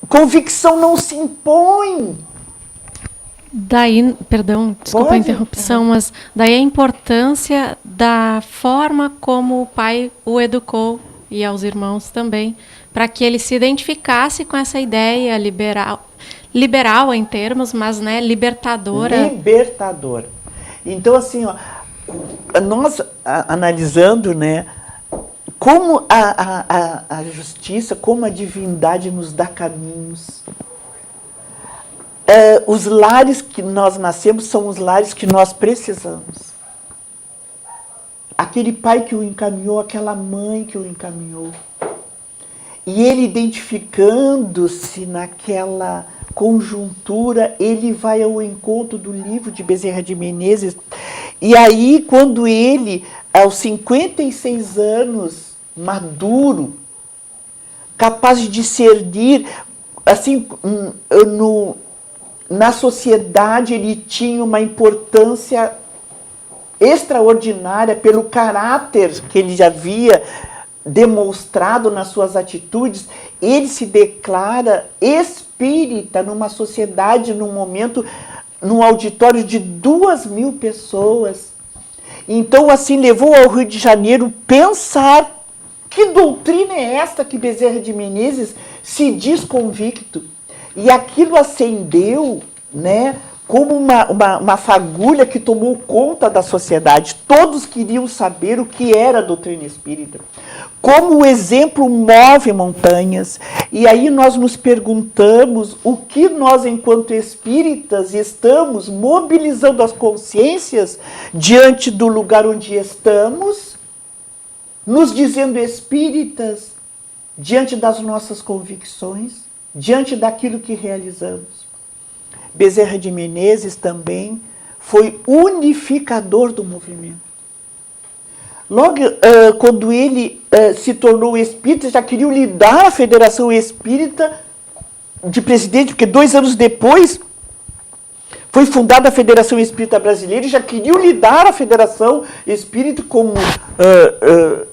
convicção não se impõe. Daí, perdão, desculpa a interrupção, mas daí a importância da forma como o pai o educou, e aos irmãos também, para que ele se identificasse com essa ideia liberal em termos, mas libertadora. Libertadora. Então, assim, ó, nós analisando, como a justiça, como a divindade nos dá caminhos. Os lares que nós nascemos são os lares que nós precisamos. Aquele pai que o encaminhou, aquela mãe que o encaminhou. E ele, identificando-se naquela conjuntura, ele vai ao encontro do livro de Bezerra de Menezes. E aí, quando ele, aos 56 anos, maduro, capaz de discernir, assim, na sociedade ele tinha uma importância extraordinária pelo caráter que ele já havia demonstrado nas suas atitudes. Ele se declara espírita numa sociedade, num momento, num auditório de 2.000 pessoas. Então, assim, levou ao Rio de Janeiro pensar que doutrina é esta que Bezerra de Menezes se diz convicto. E aquilo acendeu, como uma fagulha que tomou conta da sociedade. Todos queriam saber o que era a doutrina espírita. Como o exemplo move montanhas. E aí nós nos perguntamos o que nós, enquanto espíritas, estamos mobilizando as consciências diante do lugar onde estamos, nos dizendo espíritas, diante das nossas convicções, diante daquilo que realizamos. Bezerra de Menezes também foi unificador do movimento. Logo, quando ele se tornou espírita, já queriam lhe dar a Federação Espírita de presidente, porque 2 anos depois foi fundada a Federação Espírita Brasileira e já queriam lhe dar a Federação Espírita como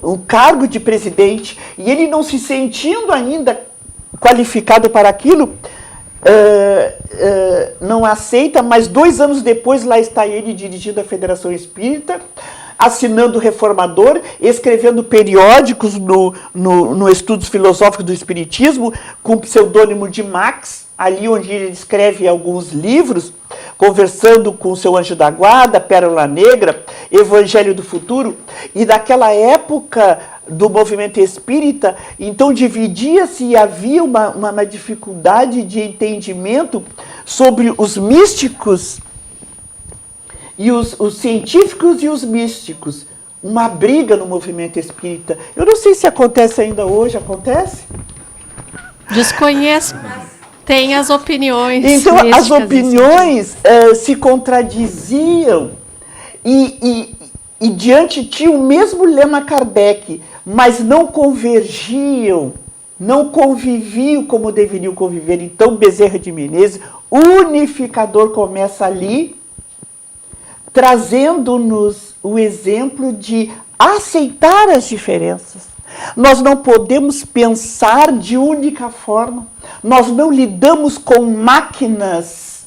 um cargo de presidente. E ele, não se sentindo ainda qualificado para aquilo, não aceita, mas 2 anos depois lá está ele dirigindo a Federação Espírita, assinando o Reformador, escrevendo periódicos no Estudos Filosóficos do Espiritismo, com o pseudônimo de Max, ali onde ele escreve alguns livros, conversando com o seu anjo da guarda, Pérola Negra, Evangelho do Futuro. E naquela época do movimento espírita, então dividia-se e havia uma dificuldade de entendimento sobre os místicos e os científicos e os místicos. Uma briga no movimento espírita. Eu não sei se acontece ainda hoje, acontece? Desconheço. Tem as opiniões. Então, as opiniões se contradiziam e diante tinha o mesmo lema Kardec, mas não convergiam não conviviam como deveriam conviver. Então, Bezerra de Menezes, unificador, começa ali, trazendo-nos o exemplo de aceitar as diferenças. Nós não podemos pensar de única forma. Nós não lidamos com máquinas.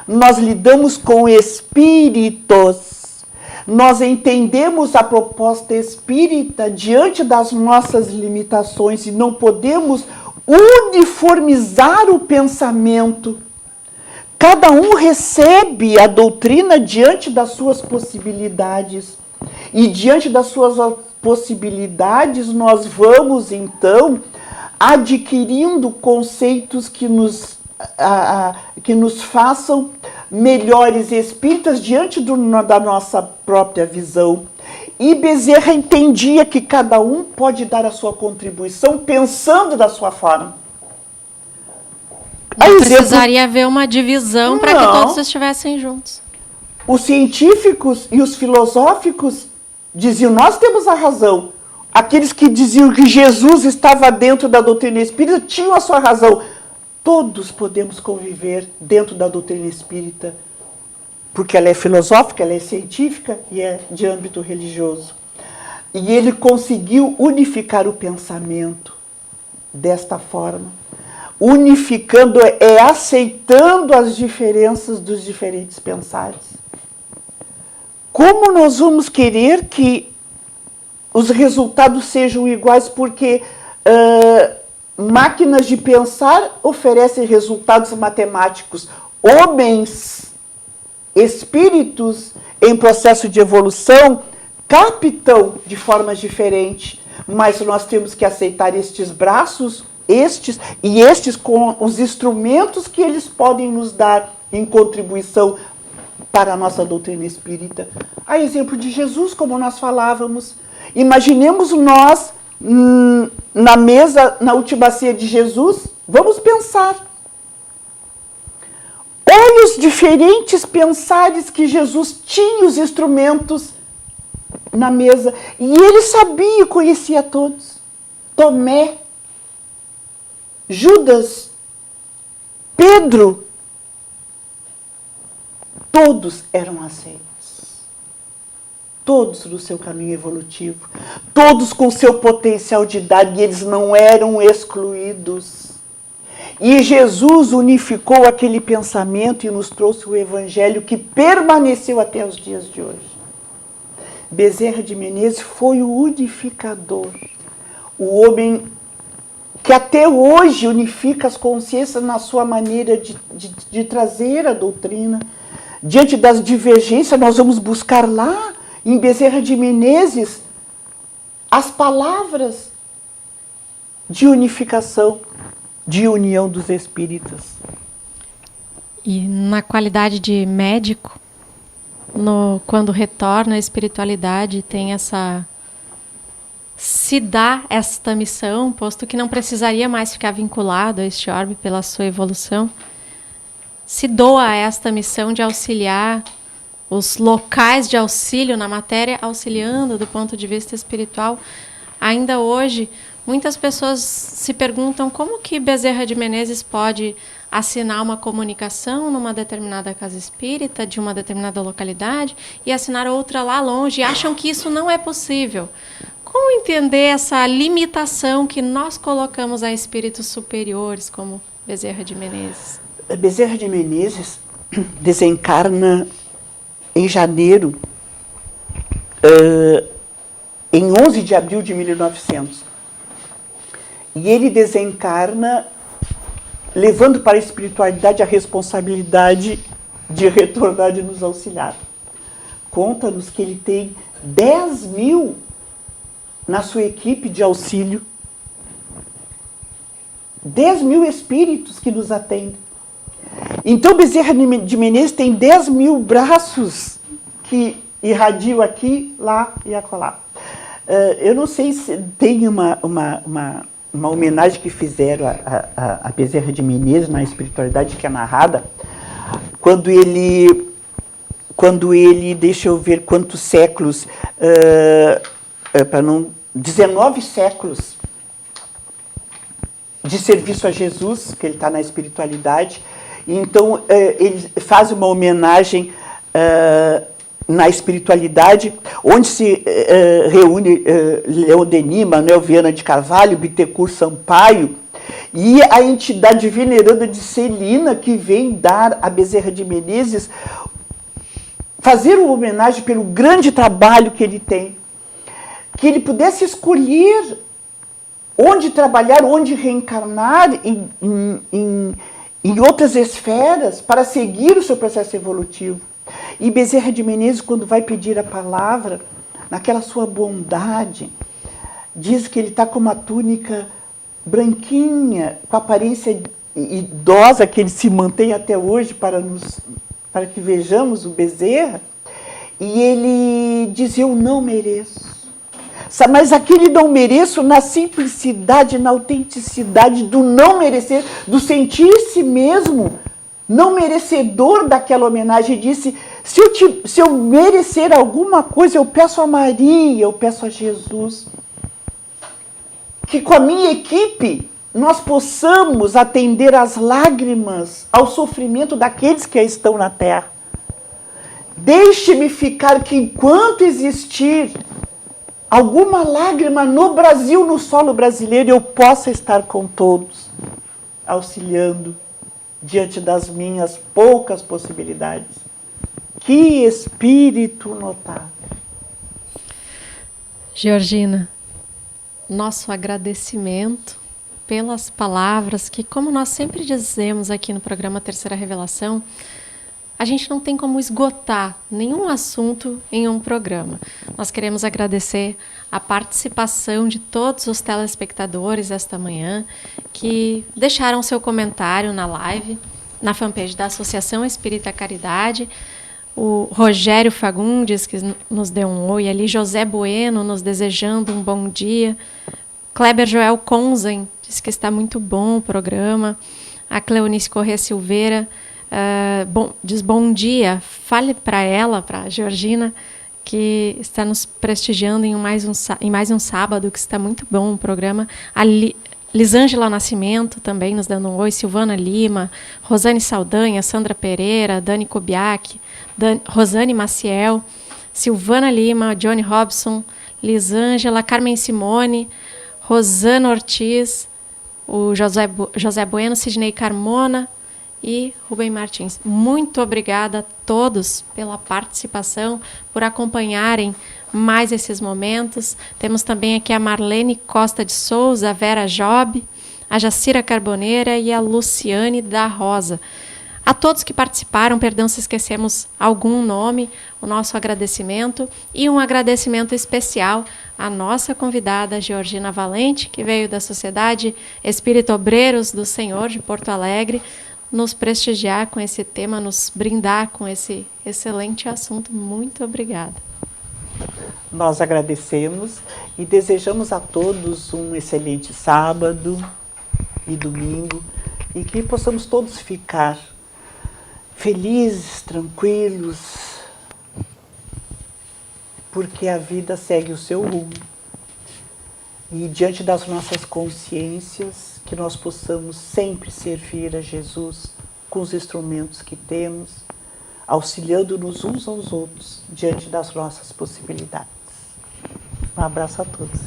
Nós lidamos com espíritos. Nós entendemos a proposta espírita diante das nossas limitações e não podemos uniformizar o pensamento. Cada um recebe a doutrina diante das suas possibilidades. E diante das suas possibilidades, nós vamos, então, adquirindo conceitos que nos façam melhores espíritas diante da nossa própria visão. E Bezerra entendia que cada um pode dar a sua contribuição pensando da sua forma. Não precisaria haver uma divisão para que todos estivessem juntos. Os científicos e os filosóficos diziam, nós temos a razão. Aqueles que diziam que Jesus estava dentro da doutrina espírita tinham a sua razão. Todos podemos conviver dentro da doutrina espírita, porque ela é filosófica, ela é científica e é de âmbito religioso. E ele conseguiu unificar o pensamento desta forma. Unificando é aceitando as diferenças dos diferentes pensares. Como nós vamos querer que os resultados sejam iguais? Porque máquinas de pensar oferecem resultados matemáticos. Homens, espíritos em processo de evolução, captam de formas diferentes. Mas nós temos que aceitar estes braços, estes com os instrumentos que eles podem nos dar em contribuição para a nossa doutrina espírita. A exemplo de Jesus, como nós falávamos. Imaginemos nós na mesa, na última ceia de Jesus, vamos pensar. Olha os diferentes pensares que Jesus tinha, os instrumentos na mesa. E ele sabia, conhecia todos. Tomé, Judas, Pedro, todos eram aceitos. Todos no seu caminho evolutivo. Todos com seu potencial de dar, e eles não eram excluídos. E Jesus unificou aquele pensamento e nos trouxe o evangelho que permaneceu até os dias de hoje. Bezerra de Menezes foi o unificador. O homem que até hoje unifica as consciências na sua maneira de trazer a doutrina. Diante das divergências, nós vamos buscar lá, em Bezerra de Menezes, as palavras de unificação, de união dos espíritas. E na qualidade de médico, quando retorna à espiritualidade, tem essa... se dá esta missão, posto que não precisaria mais ficar vinculado a este orbe pela sua evolução, se doa esta missão de auxiliar os locais de auxílio na matéria, auxiliando do ponto de vista espiritual. Ainda hoje, muitas pessoas se perguntam como que Bezerra de Menezes pode assinar uma comunicação numa determinada casa espírita, de uma determinada localidade, e assinar outra lá longe, e acham que isso não é possível. Como entender essa limitação que nós colocamos a espíritos superiores, como Bezerra de Menezes? Bezerra de Menezes desencarna em janeiro, em 11 de abril de 1900. E ele desencarna levando para a espiritualidade a responsabilidade de retornar, de nos auxiliar. Conta-nos que ele tem 10.000 na sua equipe de auxílio. 10.000 espíritos que nos atendem. Então, Bezerra de Menezes tem 10.000 braços que irradiam aqui, lá e acolá. Eu não sei se tem uma homenagem que fizeram a Bezerra de Menezes na espiritualidade, que é narrada, quando ele, deixa eu ver quantos séculos, 19 séculos de serviço a Jesus, que ele está na espiritualidade. E então, ele faz uma homenagem na espiritualidade, onde se reúne Leon Denis, Manuel Viana de Carvalho, Bittencourt Sampaio, e a entidade veneranda de Celina, que vem dar a Bezerra de Menezes, fazer uma homenagem pelo grande trabalho que ele tem. Que ele pudesse escolher onde trabalhar, onde reencarnar em outras esferas para seguir o seu processo evolutivo. E Bezerra de Menezes, quando vai pedir a palavra, naquela sua bondade, diz que ele está com uma túnica branquinha, com a aparência idosa que ele se mantém até hoje para que vejamos o Bezerra, e ele diz: eu não mereço. Mas aquele não mereço na simplicidade, na autenticidade do não merecer, do sentir-se mesmo não merecedor daquela homenagem. Disse: se eu merecer alguma coisa, eu peço a Maria, eu peço a Jesus. Que com a minha equipe nós possamos atender às lágrimas, ao sofrimento daqueles que estão na terra. Deixe-me ficar que enquanto existir alguma lágrima no Brasil, no solo brasileiro, eu possa estar com todos, auxiliando diante das minhas poucas possibilidades. Que espírito notável. Georgina, nosso agradecimento pelas palavras que, como nós sempre dizemos aqui no programa Terceira Revelação, a gente não tem como esgotar nenhum assunto em um programa. Nós queremos agradecer a participação de todos os telespectadores esta manhã que deixaram seu comentário na live, na fanpage da Associação Espírita Caridade. O Rogério Fagundes, que nos deu um oi ali, José Bueno nos desejando um bom dia, Kleber Joel Conzen diz que está muito bom o programa, a Cleonice Corrêa Silveira diz bom dia, fale para ela, para a Georgina, que está nos prestigiando em mais um sábado, que está muito bom o programa. A Lisângela Nascimento também nos dando um oi, Silvana Lima, Rosane Saldanha, Sandra Pereira, Dani Kubiak, Rosane Maciel, Silvana Lima, Johnny Robson, Lisângela, Carmen Simone, Rosana Ortiz, o José Bueno, Sidney Carmona e Rubem Martins. Muito obrigada a todos pela participação, por acompanharem mais esses momentos. Temos também aqui a Marlene Costa de Souza, a Vera Job, a Jacira Carboneira e a Luciane da Rosa. A todos que participaram, perdão se esquecemos algum nome, o nosso agradecimento e um agradecimento especial à nossa convidada Georgina Valente, que veio da Sociedade Espírita Obreiros do Senhor de Porto Alegre, nos prestigiar com esse tema, nos brindar com esse excelente assunto. Muito obrigada. Nós agradecemos e desejamos a todos um excelente sábado e domingo e que possamos todos ficar felizes, tranquilos, porque a vida segue o seu rumo. E diante das nossas consciências, que nós possamos sempre servir a Jesus com os instrumentos que temos, auxiliando-nos uns aos outros diante das nossas possibilidades. Um abraço a todos.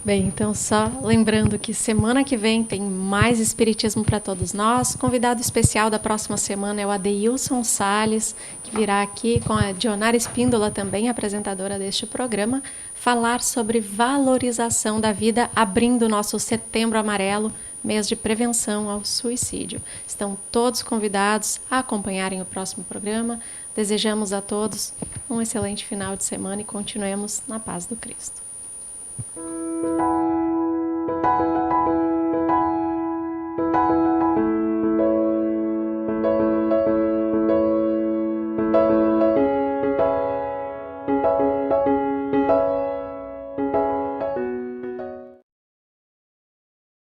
Bem, então só lembrando que semana que vem tem mais Espiritismo para todos nós. Convidado especial da próxima semana é o Adeilson Salles, que virá aqui com a Dionara Espíndola, também apresentadora deste programa, falar sobre valorização da vida, abrindo o nosso Setembro Amarelo, mês de prevenção ao suicídio. Estão todos convidados a acompanharem o próximo programa. Desejamos a todos um excelente final de semana e continuemos na paz do Cristo.